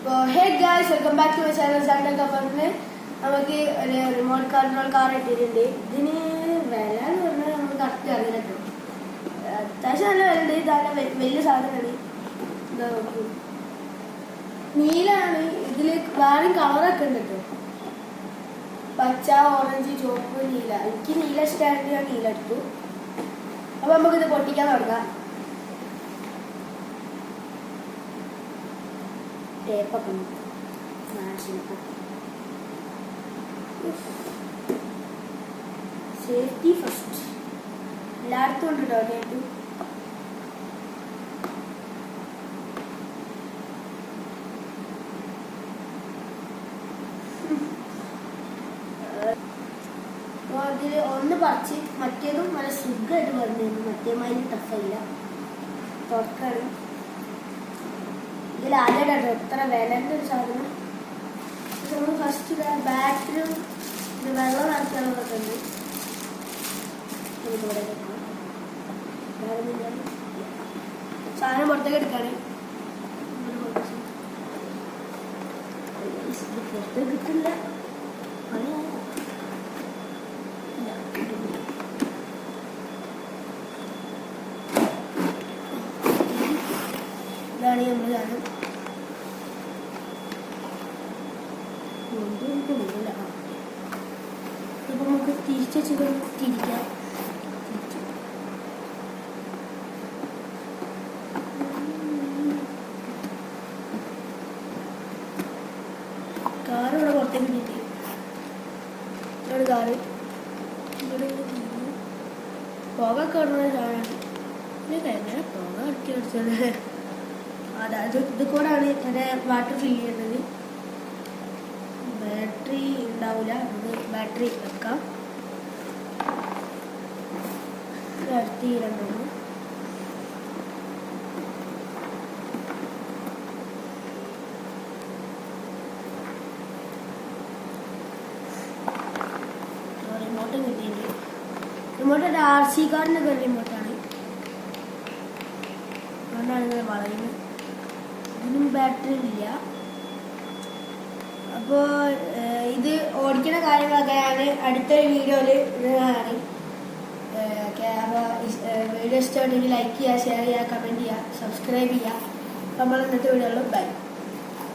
Hey guys, welcome back to my channel. നമുക്ക് ഒരു remote control car ഇട്ടിട്ടുണ്ട്. ഇതിന് വില എന്ന് പറഞ്ഞാൽ നമുക്ക് കറക്റ്റ് അറിയില്ല കേട്ടോ. അത്യാവശ്യം നല്ല വില ഉണ്ട്. ഇതാണ് വലിയ സാധനമാണ്. എന്താ നോക്കൂ, നീലാണ്. ഇതിൽ വേറെ കളറൊക്കെ ഉണ്ട് കേട്ടോ. പച്ച, ഓറഞ്ച്, ചുവപ്പ്, നീല. എനിക്ക് നീല ഇഷ്ടമായിട്ട് ഞാൻ നീല എടുത്തു. അപ്പൊ നമുക്കിത് പൊട്ടിക്കാൻ തുടങ്ങാം. ടേപ്പൊക്കെ സേഫ്റ്റി ഫസ്റ്റ് എല്ലായിടത്തും ഉണ്ട് കേട്ടോ. ടേപ്പ് അതിൽ ഒന്ന് പറിച്ച് മറ്റേതും നല്ല സുഖമായിട്ട് പറഞ്ഞിരുന്നു. മറ്റേമായി ടഫല്ല തുറക്കാണ്. ഇതിൽ ആദ്യമായിട്ടോ എത്ര വിലൻ്റെ ഒരു സാധനം. നമ്മൾ ഫസ്റ്റ് ബാറ്ററിയും വെള്ളം നിറയ്ക്കാനുള്ളതൊക്കെ ഉണ്ട്. സാധനം പുറത്തേക്ക് എടുക്കാണ്. പുറത്തേക്ക് കിട്ടില്ല. ഇതാണ് നമ്മൾ സാധനം. ഇപ്പൊ നമുക്ക് തിരിച്ചു തിരിക്കാം. കാറ് ഇവിടെ പുറത്തേക്ക് കിട്ടി. ഇവിടെ കാറ് ഇവിടെ പുകയൊക്കെ ഇടുന്ന സാധനമാണ്. എങ്ങനെ പുക അടക്കി അടിച്ചത്. അതായത് ഇത് കൂടാണ് മറ്റേ വാട്ടർ ഫില്ല് ചെയ്യേണ്ടത്. ബാറ്ററി ഉണ്ടാവില്ല. നമുക്ക് ബാറ്ററി വെക്കാം. അടുത്ത് രണ്ടുള്ളൂ. റിമോട്ട് കിട്ടിയിട്ടുണ്ട്. Remote RC കാറിനൊക്കെ റിമോട്ടാണ്. അതുകൊണ്ടാണ് ഇങ്ങനെ വളയുന്നത്. ഇതിനും ബാറ്ററി ഇല്ല. അപ്പോൾ ഇത് ഓടിക്കുന്ന കാര്യങ്ങളൊക്കെ ഞാൻ അടുത്തൊരു വീഡിയോയിൽ ഇടുന്നതാണ്. വീഡിയോ ഇഷ്ടമുണ്ടെങ്കിൽ ലൈക്ക് ചെയ്യുക, ഷെയർ ചെയ്യുക, കമൻറ്റ് ചെയ്യുക, സബ്സ്ക്രൈബ് ചെയ്യുക. നമ്മൾ ഇന്നത്തെ വീഡിയോയിൽ ബൈ.